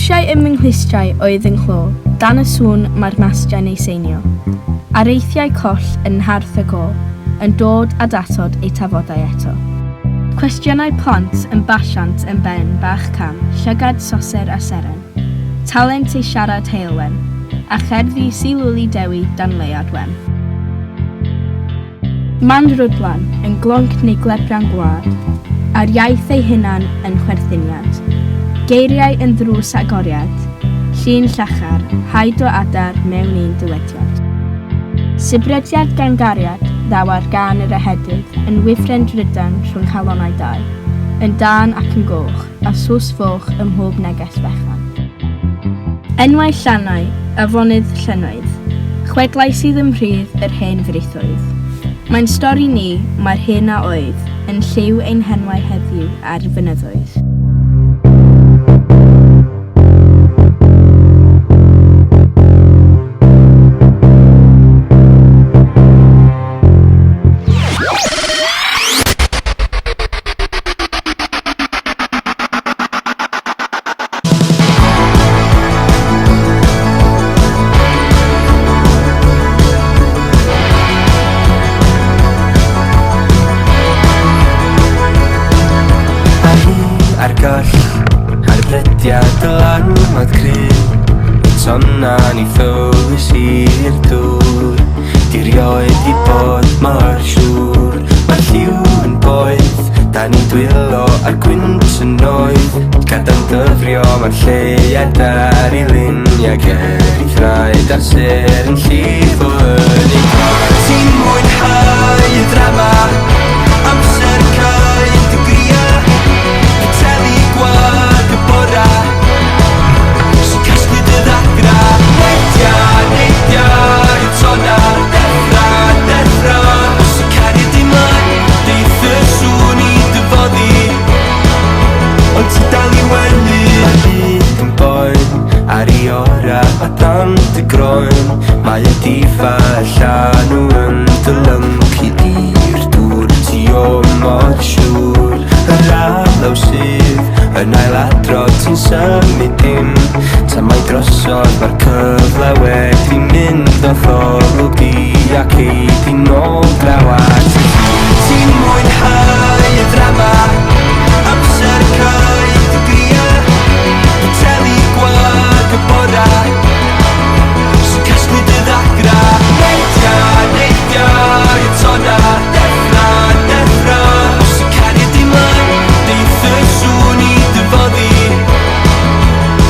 Grisiau ymynghlwystrau oedd yn clo, dan y sŵn mae'r mastiau'n ei seinio. Areithiau coll yn harth y go, yn dod a datod eu tafodau eto. Cwestiynau plant yn basiant yn ben bach cam, llygad soser a seren. Talent ei siarad heilwen, a cherddi silwli dewi dan leiad wen. Man rwdlan yn glonc neu glebrian gwlad, a'r iaith ei hunan yn chwerthyniad. Geiriau yn ddrws agoriad, llun llachar, haid o adar mewn un dywediad. Sybrediad gan gariad, ddawar gan yr ehedydd, yn wifren drydan rhwng calonau dau, yn dan ac yn goch, a sws foch ym mhob neges fechan. Enwau llannau, afonydd llynnoedd, chwedlau sydd yn rhydd yr hen frithoedd. Mae'n stori ni, mae'r hen a oedd, yn lliw ein henwau heddiw ar fynyddoedd. Arbrydiad y lan oedd cryf, tonan I ffywys i'r dŵr. Dirioed I bod mor siŵr, mae'r lliw yn boeth, da ni'n dwylo ar gwynt yn oedd. Gada'n dyfrio mae'r lleiad ar ei luniau ger I thraed ar ser yn llif o yn ei gwaith. Ti'n mwynhau y drama, amser cael dy gria, y teli gwag y bora, sy'n casglu dy ddagra. Neidia, y tona, deffra, sy'n cariad I mlaen, deith y sŵn I dyfoddi, ond ti dal I wenu. Mae byd yn boen ar ei ora a dan dy groen, mae y diffa llanw yn dy lyncu i'r dŵr. Ti o mor siŵr, yr alaw sydd yn ailadro ti'n symud dim, ta mai drosodd mae'r cyfle wedi mynd o ddolwg I ac eid I nôl draw at y llun. Ti'n mwynhau y drama, amser cael dy gria, y teli gwag y bora, sy'n casglu dy ddagra. Neidia, y tona, deffra, sy'n cariad I mlaen, deith y sŵn I dyfoddi,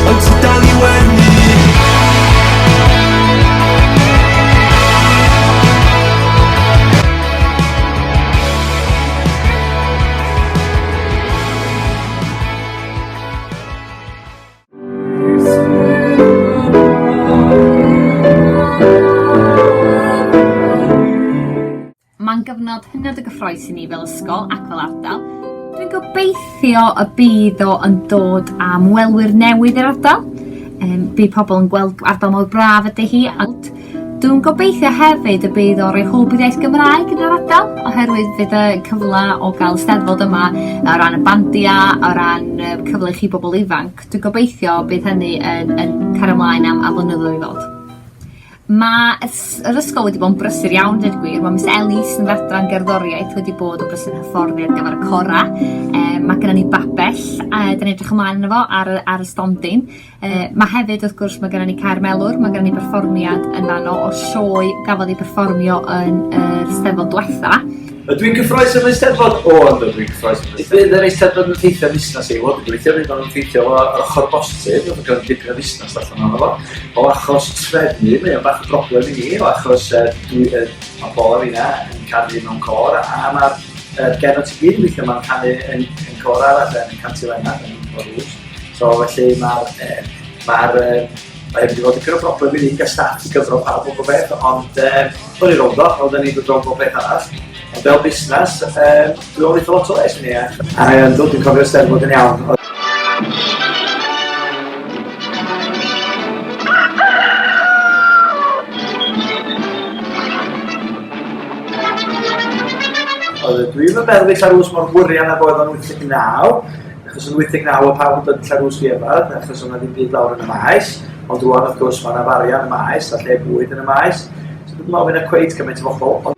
ond ti dal I wenu. Mae'n gyfnod hynod o gyffrous I ni fel ysgol ac fel ardal. Dwi'n gobeithio y bydd o yn dod â ymwelwyr newydd i'r ardal. Bydd pobl yn gweld ardal mor braf ydy hi. Dwi'n gobeithio hefyd y bydd o roi hwybyddiaeth Gymraeg yn yr ardal, oherwydd fydd y cyfle o gael Eisteddfod yma o ran y bandia, o ran cyfle I chi bobl ifanc. Dwi'n gobeithio bydd hynny yn cario ymlaen am flynyddoedd I ddod. Yr ysgol wedi bod yn brysur iawn, dweud gwir. Mae Miss Ellis yn adran gerddoriaeth wedi bod yn brysur hyfforddi ar gyfer y cora. Mae gennym ni babell, da ni'n edrych ymlaen yno fo ar y stondin. Mae hefyd, wrth gwrs, mae gennym ni Caermelwr, mae gennym ni perfformiad yn fanno o sioe gafodd I perfformio yn yr Eisteddfod diwetha. Dwi'n gyffroes yn Eisteddfod? Dwi'n gyffroes yn Eisteddfod. Bydd yr Eisteddfod yn ffeithio busnes I fod. Dwi'n gobeithio bydd o'n ffeithio o'r ochr bosib, oedd yn cael dipyn o busnes allan o'n efo. O achos trefnu, mae o'n bach o broblem I ni, o achos mae bol ar hynna yn canu mewn cor, a mae'r genod I gyd yn weithio mae'n canu yn cor arall, yn Cantilenna, yn Corwys. So felly mae'r wedi fod yn cynnal broblem I ni gael staff I gyfro pawb o beth, ond o'n I rondo, oedden ni'n dod o beth arall. Ond fel busnes, dwi'n o'n eitha lot o les yn ni. A dwi'n cofio'r Eisteddfod yn iawn. Dwi'n meddwl ar wrs mor wrian ag oedd o'n 89. Achos yn 89 o pawb yn Llanrwsgiefad, achos o'na ddim byd lawr yn y maes, ond rwan wrth gwrs mae yna farian y maes, a lle bwyd yn y maes. So dwi'n meddwl fydd yna cweit gymaint o bobl.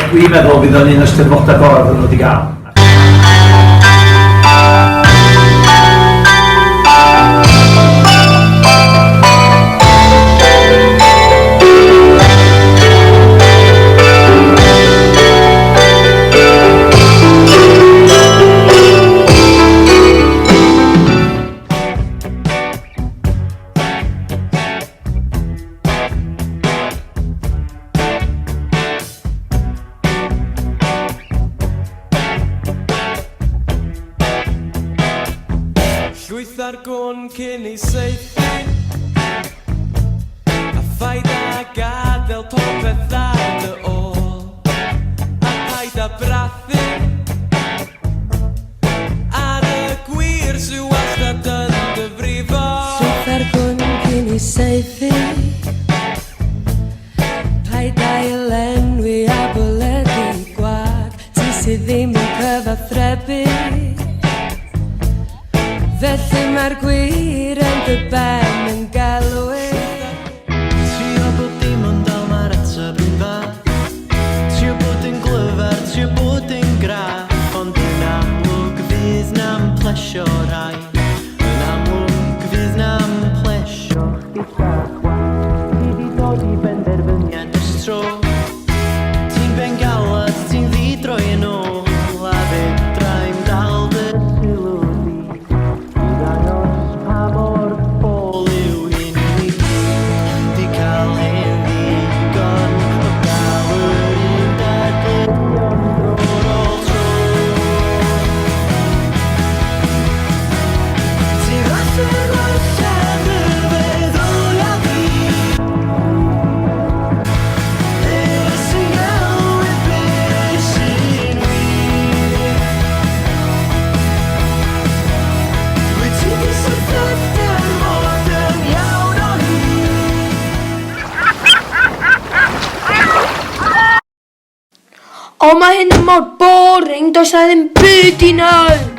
Dwi'n meddwl bydd o'n un o'r Eisteddfodau gorau nhw wedi gael. Llwyth ar gwn cyn ei seithi, a ffaid a gadael popeth ar dy ôl, a paid a brathu ar y gwir sy'n wastad yn dyfrifo. Llwyth ar gwn cyn ei seithi, paid a elenwi a bwledu gwag, ti sydd ddim yn cyfathrebu. Felly mae'r gwir yn dy ben yn galwyd. Trio bod dim ond dal mae'r ateb yn fath, trio bod yn glyfar, trio bod yn graff, ond yn amlwg fydd na'n plesio rai, yn amlwg fydd na'n plesio chdi llachwan. Ti di dod i benderfyniad ys tro, ti'n bengalad, ti'n ddidroi yn ôl, a fedrai'n dal dy sylw. O mae hyn yn mor boring, does na ddim byd i wneud.